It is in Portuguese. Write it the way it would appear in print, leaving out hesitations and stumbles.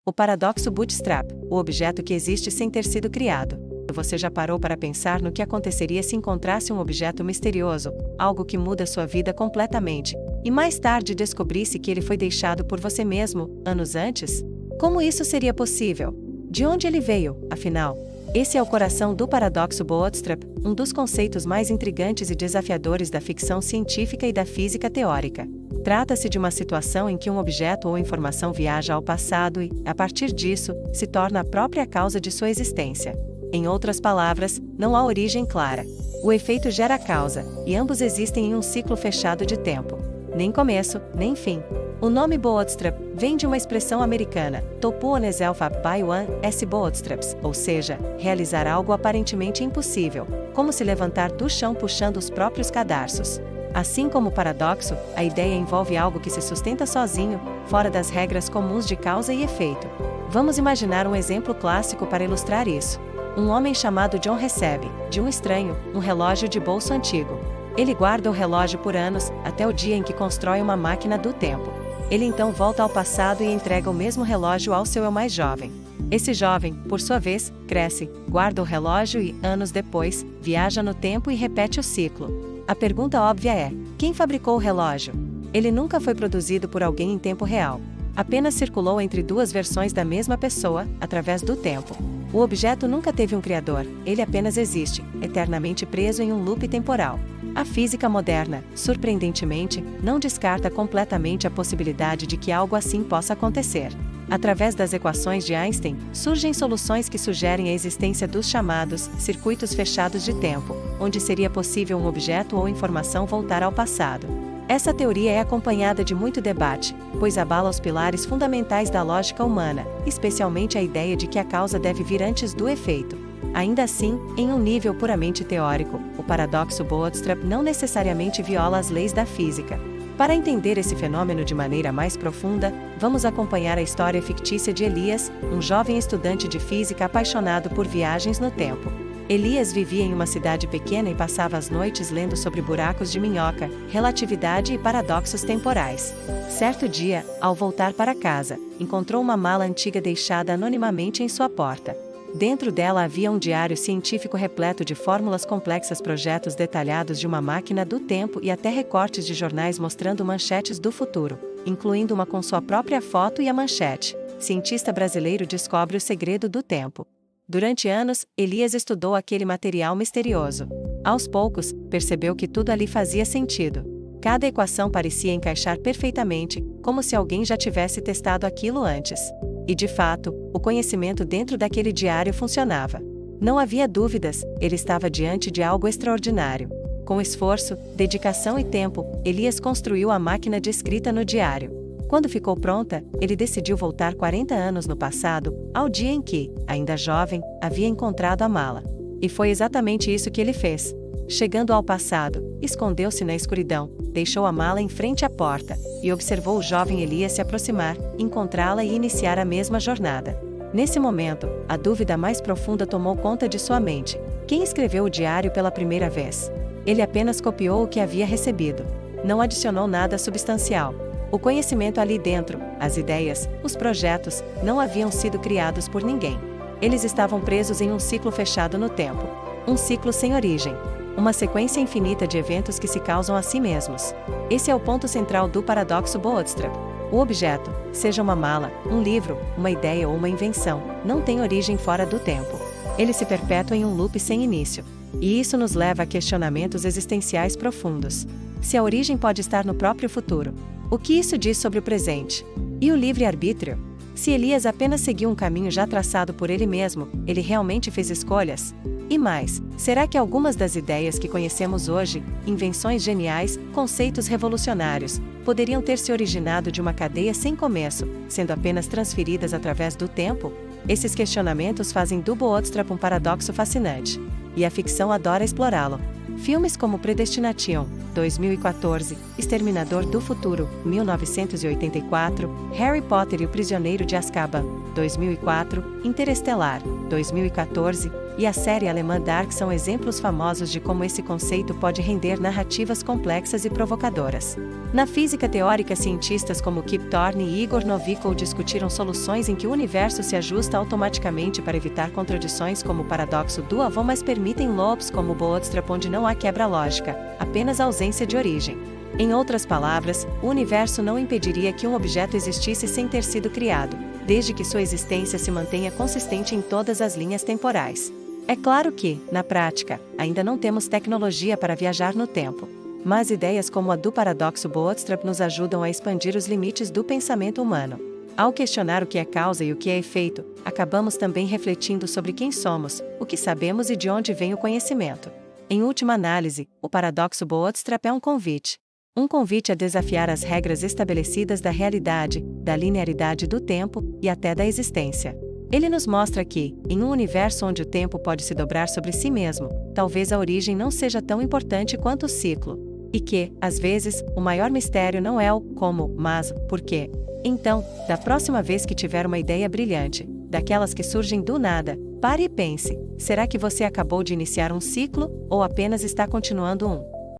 O paradoxo bootstrap, o objeto que existe sem ter sido criado. Você já parou para pensar no que aconteceria se encontrasse um objeto misterioso, algo que muda sua vida completamente, e mais tarde descobrisse que ele foi deixado por você mesmo, anos antes? Como isso seria possível? De onde ele veio, afinal? Esse é o coração do paradoxo bootstrap, um dos conceitos mais intrigantes e desafiadores da ficção científica e da física teórica. Trata-se de uma situação em que um objeto ou informação viaja ao passado e, a partir disso, se torna a própria causa de sua existência. Em outras palavras, não há origem clara. O efeito gera a causa, e ambos existem em um ciclo fechado de tempo. Nem começo, nem fim. O nome bootstrap vem de uma expressão americana, to pull on yourself up by one s bootstraps, ou seja, realizar algo aparentemente impossível, como se levantar do chão puxando os próprios cadarços. Assim como o paradoxo, a ideia envolve algo que se sustenta sozinho, fora das regras comuns de causa e efeito. Vamos imaginar um exemplo clássico para ilustrar isso. Um homem chamado John recebe, de um estranho, um relógio de bolso antigo. Ele guarda o relógio por anos, até o dia em que constrói uma máquina do tempo. Ele então volta ao passado e entrega o mesmo relógio ao seu eu mais jovem. Esse jovem, por sua vez, cresce, guarda o relógio e, anos depois, viaja no tempo e repete o ciclo. A pergunta óbvia é: quem fabricou o relógio? Ele nunca foi produzido por alguém em tempo real. Apenas circulou entre duas versões da mesma pessoa, através do tempo. O objeto nunca teve um criador, ele apenas existe, eternamente preso em um loop temporal. A física moderna, surpreendentemente, não descarta completamente a possibilidade de que algo assim possa acontecer. Através das equações de Einstein, surgem soluções que sugerem a existência dos chamados circuitos fechados de tempo, onde seria possível um objeto ou informação voltar ao passado. Essa teoria é acompanhada de muito debate, pois abala os pilares fundamentais da lógica humana, especialmente a ideia de que a causa deve vir antes do efeito. Ainda assim, em um nível puramente teórico, o paradoxo bootstrap não necessariamente viola as leis da física. Para entender esse fenômeno de maneira mais profunda, vamos acompanhar a história fictícia de Elias, um jovem estudante de física apaixonado por viagens no tempo. Elias vivia em uma cidade pequena e passava as noites lendo sobre buracos de minhoca, relatividade e paradoxos temporais. Certo dia, ao voltar para casa, encontrou uma mala antiga deixada anonimamente em sua porta. Dentro dela havia um diário científico repleto de fórmulas complexas, projetos detalhados de uma máquina do tempo e até recortes de jornais mostrando manchetes do futuro, incluindo uma com sua própria foto e a manchete: cientista brasileiro descobre o segredo do tempo. Durante anos, Elias estudou aquele material misterioso. Aos poucos, percebeu que tudo ali fazia sentido. Cada equação parecia encaixar perfeitamente, como se alguém já tivesse testado aquilo antes. E de fato, o conhecimento dentro daquele diário funcionava. Não havia dúvidas, ele estava diante de algo extraordinário. Com esforço, dedicação e tempo, Elias construiu a máquina de escrita no diário. Quando ficou pronta, ele decidiu voltar 40 anos no passado, ao dia em que, ainda jovem, havia encontrado a mala. E foi exatamente isso que ele fez. Chegando ao passado, escondeu-se na escuridão, deixou a mala em frente à porta, e observou o jovem Elias se aproximar, encontrá-la e iniciar a mesma jornada. Nesse momento, a dúvida mais profunda tomou conta de sua mente. Quem escreveu o diário pela primeira vez? Ele apenas copiou o que havia recebido. Não adicionou nada substancial. O conhecimento ali dentro, as ideias, os projetos, não haviam sido criados por ninguém. Eles estavam presos em um ciclo fechado no tempo. Um ciclo sem origem. Uma sequência infinita de eventos que se causam a si mesmos. Esse é o ponto central do paradoxo bootstrap. O objeto, seja uma mala, um livro, uma ideia ou uma invenção, não tem origem fora do tempo. Ele se perpetua em um loop sem início. E isso nos leva a questionamentos existenciais profundos. Se a origem pode estar no próprio futuro, o que isso diz sobre o presente? E o livre-arbítrio? Se Elias apenas seguiu um caminho já traçado por ele mesmo, ele realmente fez escolhas? E mais, será que algumas das ideias que conhecemos hoje, invenções geniais, conceitos revolucionários, poderiam ter se originado de uma cadeia sem começo, sendo apenas transferidas através do tempo? Esses questionamentos fazem do bootstrap um paradoxo fascinante. E a ficção adora explorá-lo. Filmes como Predestination, 2014, Exterminador do Futuro, 1984, Harry Potter e o Prisioneiro de Azkaban, 2004, Interestelar, 2014, e a série alemã Dark são exemplos famosos de como esse conceito pode render narrativas complexas e provocadoras. Na física teórica, cientistas como Kip Thorne e Igor Novikov discutiram soluções em que o universo se ajusta automaticamente para evitar contradições como o paradoxo do avô, mas permitem loops como o bootstrap, onde não há quebra lógica, apenas ausência de origem. Em outras palavras, o universo não impediria que um objeto existisse sem ter sido criado, desde que sua existência se mantenha consistente em todas as linhas temporais. É claro que, na prática, ainda não temos tecnologia para viajar no tempo. Mas ideias como a do paradoxo bootstrap nos ajudam a expandir os limites do pensamento humano. Ao questionar o que é causa e o que é efeito, acabamos também refletindo sobre quem somos, o que sabemos e de onde vem o conhecimento. Em última análise, o paradoxo bootstrap é um convite. Um convite a desafiar as regras estabelecidas da realidade, da linearidade do tempo e até da existência. Ele nos mostra que, em um universo onde o tempo pode se dobrar sobre si mesmo, talvez a origem não seja tão importante quanto o ciclo. E que, às vezes, o maior mistério não é o como, mas o porquê. Então, da próxima vez que tiver uma ideia brilhante, daquelas que surgem do nada, pare e pense: será que você acabou de iniciar um ciclo, ou apenas está continuando um?